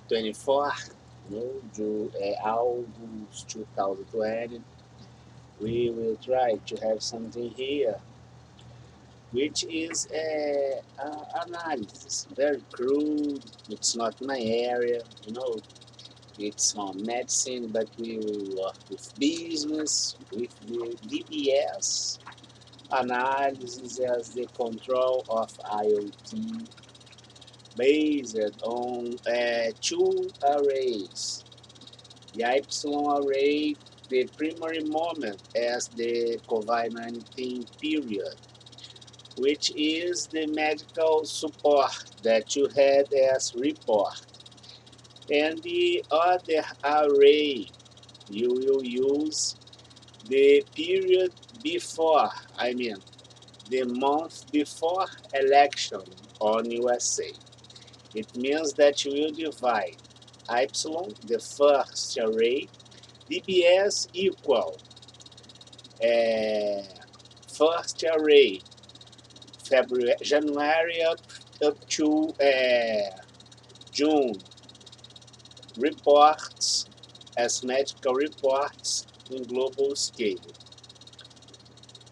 24, August 2020, we will try to have something here, which is analysis. Very crude. It's not my area. It's on medicine, but we will work with business, with the DBS analysis as the control of IoT based on two arrays. The epsilon array, the primary moment as the COVID-19 period, which is the medical support that you had as report. And the other array, you will use the period before, the month before election on USA. It means that you will divide epsilon, the first array, DBS equal first array, January up to June, reports as medical reports in global scale.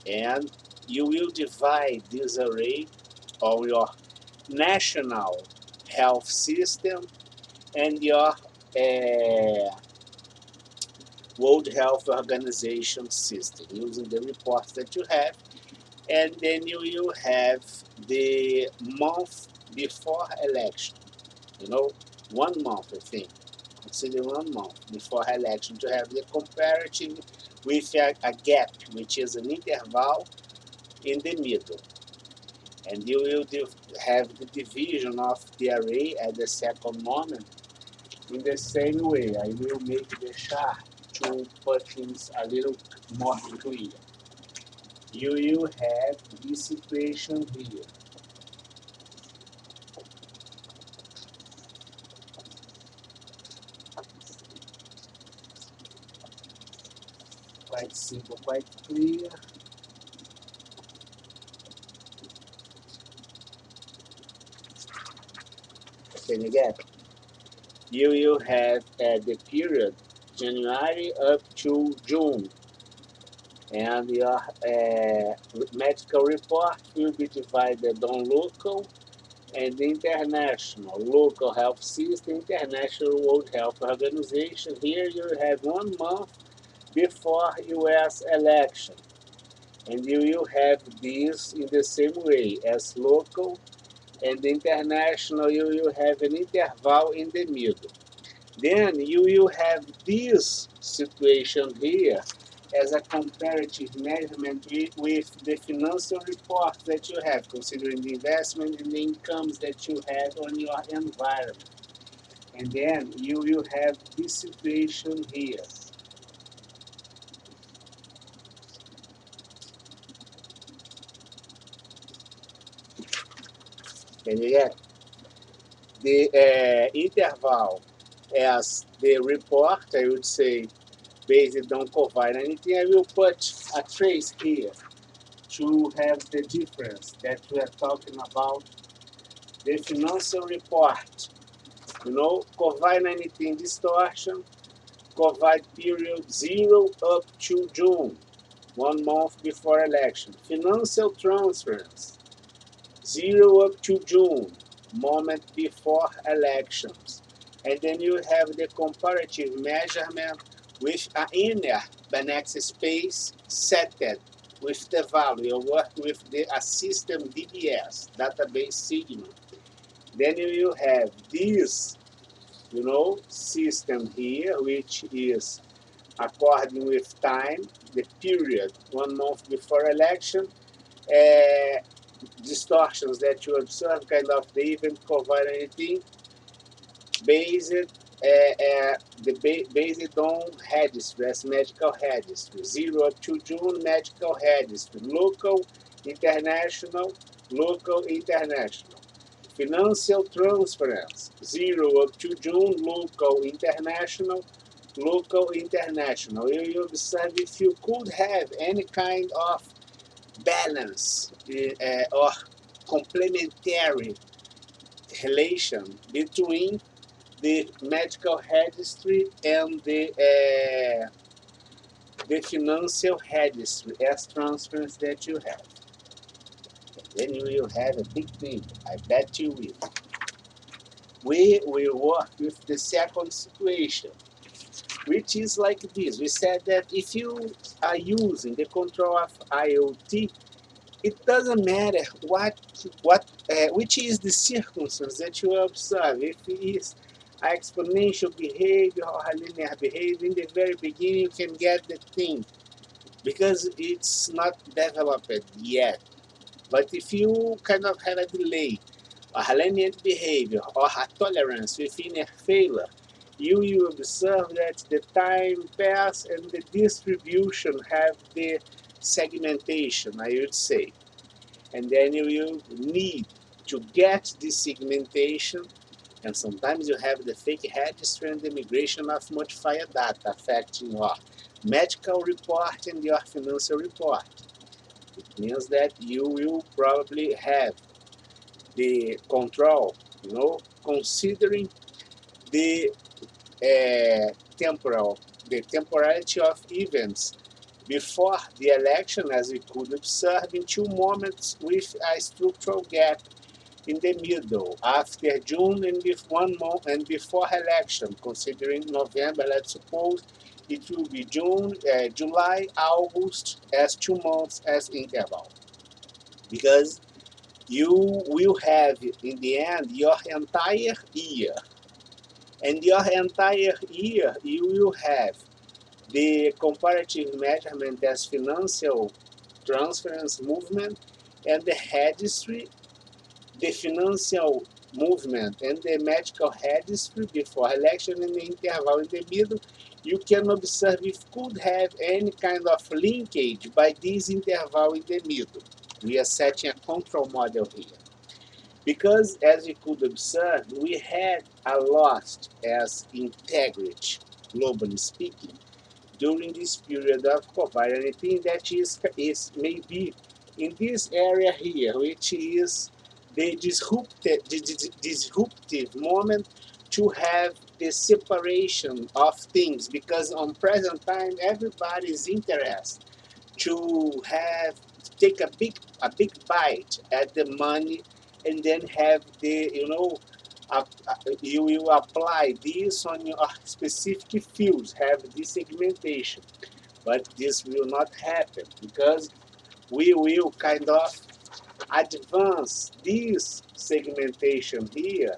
And you will divide this array on your national health system and your World Health Organization system using the reports that you have. And then you will have the month before election, 1 month, I think. Consider 1 month before election to have the comparative with a gap, which is an interval in the middle. And you will have the division of the array at the second moment in the same way. I will make the chart to put things a little more clear. You will have this situation here. Quite simple, quite clear. Can you get? You will have the period January up to June, and your medical report will be divided on local and international. Local health system, international World Health Organization. Here you have 1 month before US election. And you will have this in the same way as local and international. You will have an interval in the middle. Then you will have this situation here as a comparative measurement with the financial reports that you have, considering the investment and the incomes that you have on your environment. And then you will have this situation here. Can you get the interval as the report? I would say based on COVID-19. I will put a trace here to have the difference that we are talking about. The financial report, COVID-19 distortion, COVID period 0 up to June, 1 month before election. Financial transference, 0 up to June, moment before elections. And then you have the comparative measurement with an inner Banach space set with the value. You work with a system DBS, database sigma. Then you will have this, system here, which is according with time, the period, 1 month before election, distortions that you observe, kind of the event COVID-19, based based on registry, as medical registry, 0 up to June, medical registry, local, international, financial transference, 0 up to June, local, international. You observe if you could have any kind of balance or complementary relation between the medical registry and the financial registry as transference that you have. And then you will have a big thing. I bet you will. We will work with the second situation, which is like this. We said that if you are using the control of IoT, it doesn't matter which is the circumstance that you observe. If it is exponential behavior or linear behavior, in the very beginning you can get the thing because it's not developed yet. But if you kind of have a delay, a lenient behavior, or a tolerance within a failure, you will observe that the time pass and the distribution have the segmentation, I would say. And then you will need to get this segmentation, and sometimes you have the fake registry and the migration of modifier data affecting your medical report and your financial report. It means that you will probably have the control, considering the temporality of events before the election, as we could observe in 2 moments with a structural gap in the middle, after June and with 1 month and before election, considering November, let's suppose it will be June, July, August as 2 months as interval. Because you will have in the end your entire year. And your entire year you will have the comparative measurement as financial transference movement and the registry, the financial movement and the medical registry before election and the interval in the middle. You can observe if could have any kind of linkage by this interval in the middle. We are setting a control model here. Because, as we could observe, we had a loss as integrity, globally speaking, during this period of COVID. And I think that is maybe in this area here, which is the disruptive moment to have the separation of things, because on present time everybody is interested to have to take a big bite at the money, and then have the you will apply this on your specific fields, have this segmentation. But this will not happen because we will kind of advance this segmentation here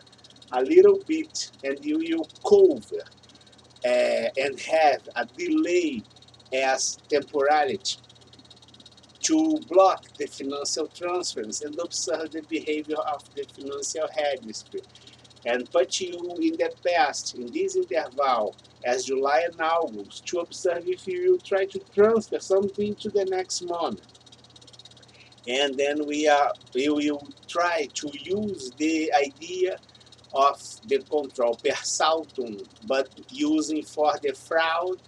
a little bit, and you will cover and have a delay as temporality to block the financial transference and observe the behavior of the financial registry, and put you in the past, in this interval, as July and August, to observe if you will try to transfer something to the next month. And then we will try to use the idea of the control per saltum, but using for the fraud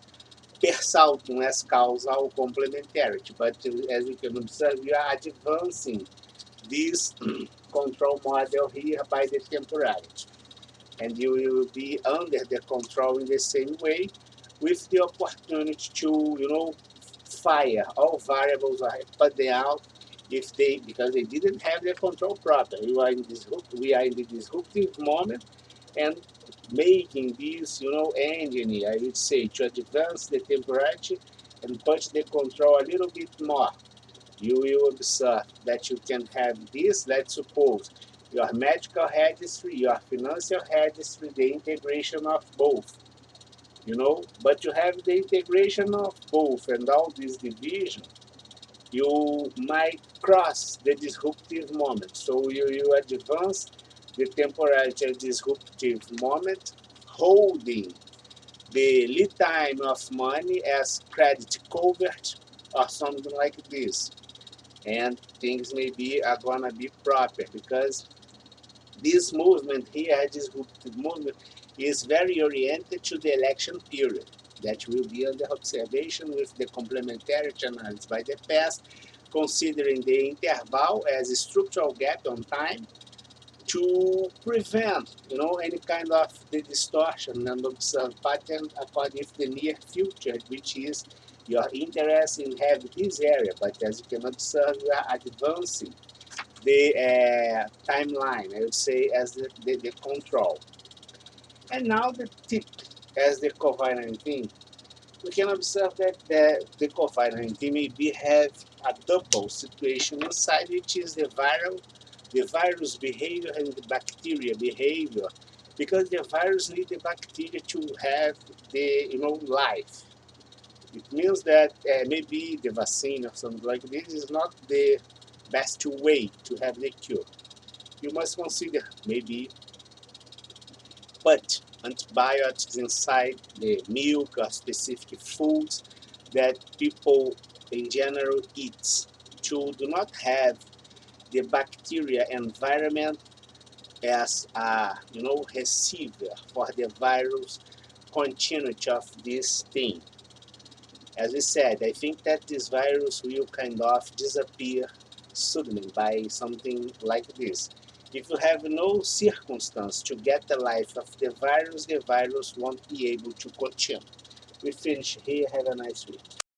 per saltum as causal complementarity. But as you can observe, we are advancing this control model here by the temporality. And you will be under the control in the same way, with the opportunity to, fire all variables or put them out if they, because they didn't have the control proper. We are in the disruptive moment, and making this, engine, I would say, to advance the temporality and push the control a little bit more. You will observe that you can have this, let's suppose, your medical registry, your financial registry, the integration of both, but you have the integration of both and all this division, you might cross the disruptive moment. So you advance the temporality disruptive moment, holding the lead time of money as credit covered or something like this. And things maybe are gonna be proper, because this movement here, this movement, is very oriented to the election period that will be under observation with the complementarity analysis by the past, considering the interval as a structural gap on time, to prevent, any kind of the distortion and observe pattern according to the near future, which is your interest in having this area. But as you can observe, you are advancing the timeline, I would say, as the control. And now the tip as the COVID-19, we can observe that the COVID-19 maybe have a double situation inside, which is the virus behavior and the bacteria behavior, because the virus need the bacteria to have the life. It means that maybe the vaccine or something like this is not the best way to have the cure. You must consider maybe put antibiotics inside the milk or specific foods that people in general eat to do not have the bacteria environment as a receiver for the virus continuity of this thing. As we said, I think that this virus will kind of disappear suddenly by something like this. If you have no circumstance to get the life of the virus won't be able to continue. We finish here. Have a nice week.